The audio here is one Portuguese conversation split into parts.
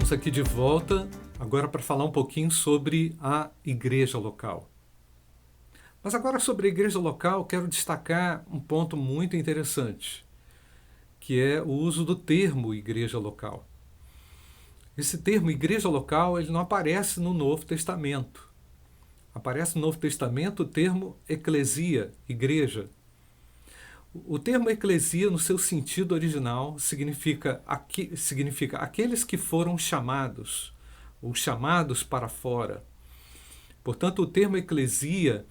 Estamos aqui de volta, agora para falar um pouquinho sobre a igreja local. Mas agora sobre a igreja local, quero destacar um ponto muito interessante, que é o uso do termo igreja local. Esse termo igreja local, ele não aparece no Novo Testamento. Aparece no Novo Testamento o termo eclesia, igreja. O termo eclesia, no seu sentido original, significa aqueles que foram chamados, ou chamados para fora. Portanto, o termo eclesia,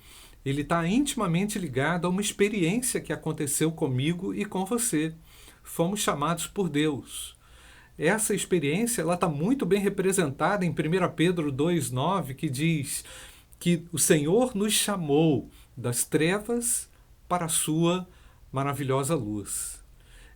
ele está intimamente ligado a uma experiência que aconteceu comigo e com você. Fomos chamados por Deus. Essa experiência está muito bem representada em 1 Pedro 2,9, que diz que o Senhor nos chamou das trevas para a sua maravilhosa luz.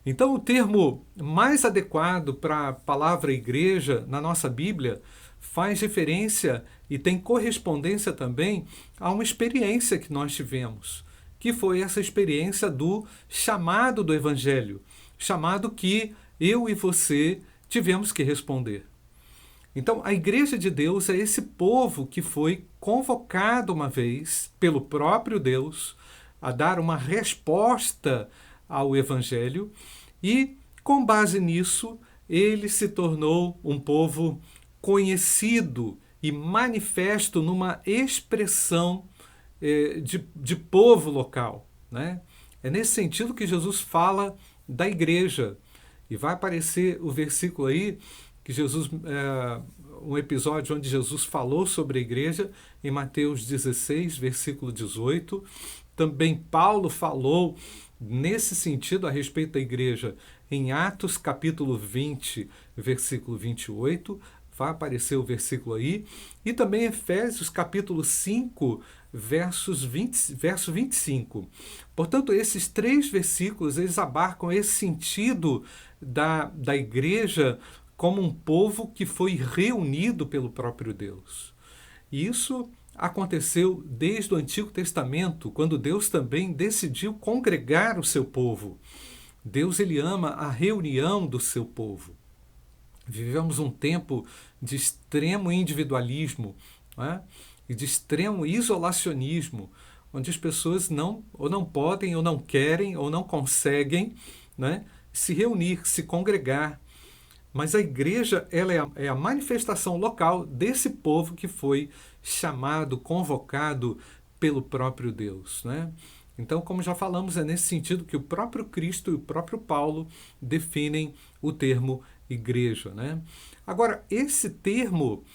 Então, o termo mais adequado para a palavra igreja na nossa Bíblia faz referência e tem correspondência também a uma experiência que nós tivemos, que foi essa experiência do chamado do Evangelho, chamado que eu e você tivemos que responder. Então, a Igreja de Deus é esse povo que foi convocado uma vez pelo próprio Deus a dar uma resposta ao Evangelho e, com base nisso, ele se tornou um povo conhecido e manifesto numa expressão de povo local, né? É nesse sentido que Jesus fala da igreja. E vai aparecer o versículo aí, que Jesus, um episódio onde Jesus falou sobre a igreja, em Mateus 16, versículo 18. Também Paulo falou nesse sentido a respeito da igreja em Atos capítulo 20, versículo 28, vai aparecer o versículo aí, e também Efésios capítulo 5, verso 25. Portanto, esses três versículos, eles abarcam esse sentido da igreja como um povo que foi reunido pelo próprio Deus. E isso aconteceu desde o Antigo Testamento, quando Deus também decidiu congregar o seu povo. Deus, ele ama a reunião do seu povo. Vivemos um tempo de extremo individualismo, né? E de extremo isolacionismo, onde as pessoas não podem, ou não querem, ou não conseguem, né, se reunir, se congregar. Mas a igreja, ela é a manifestação local desse povo que foi chamado, convocado pelo próprio Deus, né? Então, como já falamos, é nesse sentido que o próprio Cristo e o próprio Paulo definem o termo igreja, né? Agora, esse termo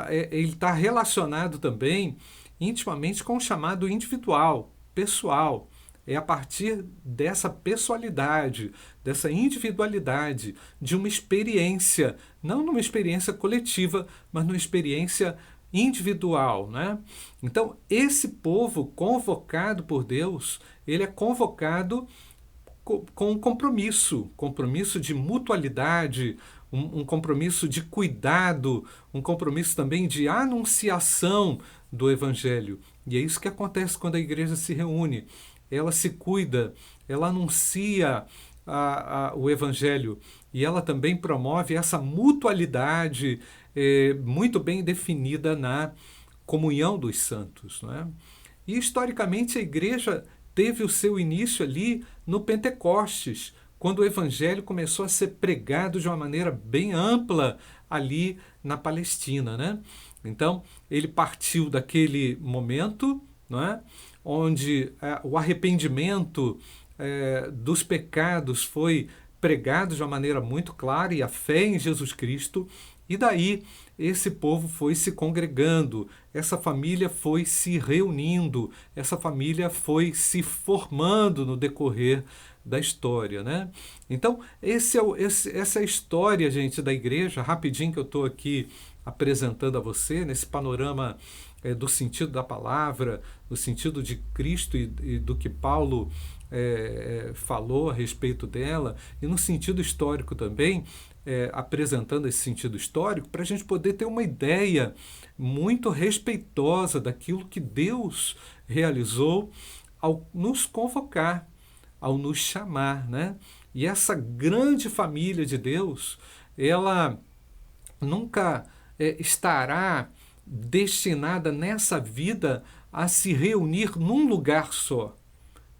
ele está relacionado também intimamente com o chamado individual, pessoal. É a partir dessa pessoalidade, dessa individualidade, de uma experiência, não numa experiência coletiva, mas numa experiência individual, né? Então, esse povo convocado por Deus, ele é convocado com um compromisso de mutualidade, um compromisso de cuidado, um compromisso também de anunciação do Evangelho. E é isso que acontece quando a igreja se reúne. Ela se cuida, ela anuncia o Evangelho e ela também promove essa mutualidade muito bem definida na comunhão dos santos, né? E historicamente a igreja teve o seu início ali no Pentecostes, quando o Evangelho começou a ser pregado de uma maneira bem ampla ali na Palestina, né? Então ele partiu daquele momento, não é? Onde o arrependimento dos pecados foi pregado de uma maneira muito clara e a fé em Jesus Cristo, e daí esse povo foi se congregando, essa família foi se reunindo, essa família foi se formando no decorrer da história, né? Então, essa é a história, gente, da igreja, rapidinho que eu estou aqui apresentando a você, nesse panorama do sentido da palavra, do sentido de Cristo e do que Paulo falou a respeito dela, e no sentido histórico também, apresentando esse sentido histórico, para a gente poder ter uma ideia muito respeitosa daquilo que Deus realizou ao nos convocar, ao nos chamar, né? E essa grande família de Deus, ela nunca estará destinada nessa vida a se reunir num lugar só.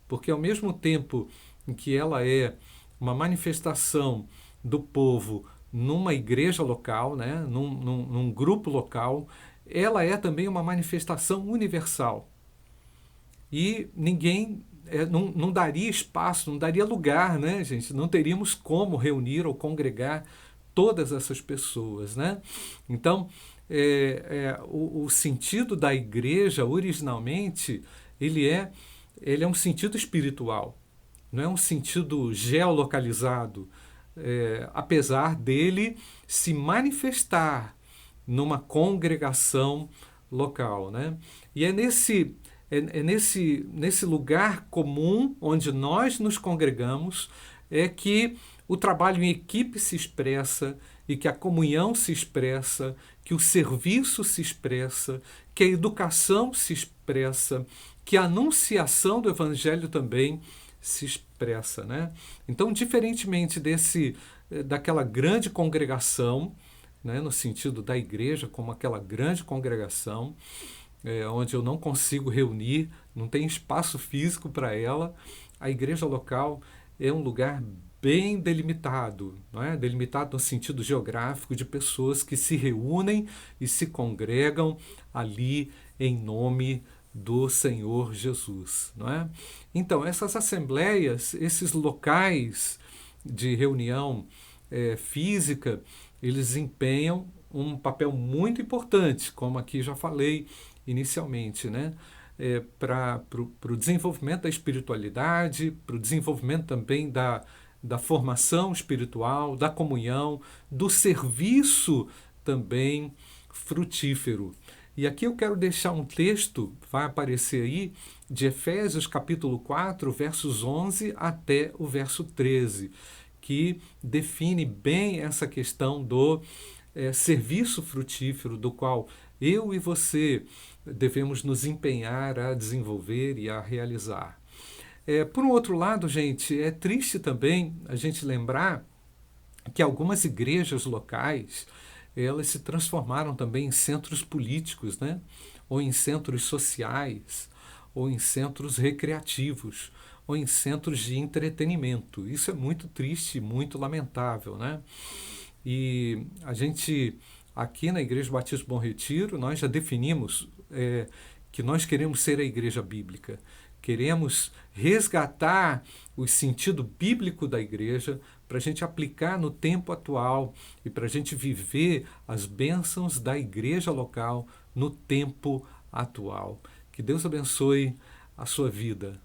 Porque ao mesmo tempo em que ela é uma manifestação do povo numa igreja local, né, num grupo local, ela é também uma manifestação universal. E ninguém não daria espaço, não daria lugar, né, gente? Não teríamos como reunir ou congregar todas essas pessoas, né? Então, o sentido da igreja, originalmente, ele é um sentido espiritual, não é um sentido geolocalizado, apesar dele se manifestar numa congregação local, né? E nesse lugar comum onde nós nos congregamos é que o trabalho em equipe se expressa e que a comunhão se expressa, que o serviço se expressa, que a educação se expressa, que a anunciação do evangelho também se expressa, né? Então, diferentemente daquela grande congregação, né, no sentido da igreja como aquela grande congregação, onde eu não consigo reunir, não tem espaço físico para ela, a igreja local é um lugar bem delimitado, não é? Delimitado no sentido geográfico de pessoas que se reúnem e se congregam ali em nome do Senhor Jesus, não é? Então, essas assembleias, esses locais de reunião física, eles desempenham um papel muito importante, como aqui já falei inicialmente, né? Para o desenvolvimento da espiritualidade, para o desenvolvimento também da formação espiritual, da comunhão, do serviço também frutífero. E aqui eu quero deixar um texto, vai aparecer aí, de Efésios capítulo 4, versos 11 até o verso 13, que define bem essa questão do serviço frutífero, do qual eu e você devemos nos empenhar a desenvolver e a realizar. Por um outro lado, gente, é triste também a gente lembrar que algumas igrejas locais elas se transformaram também em centros políticos, né? Ou em centros sociais, ou em centros recreativos, ou em centros de entretenimento. Isso é muito triste, muito lamentável, né? E a gente, aqui na Igreja Batista Bom Retiro, nós já definimos que nós queremos ser a igreja bíblica. Queremos resgatar o sentido bíblico da igreja para a gente aplicar no tempo atual e para a gente viver as bênçãos da igreja local no tempo atual. Que Deus abençoe a sua vida.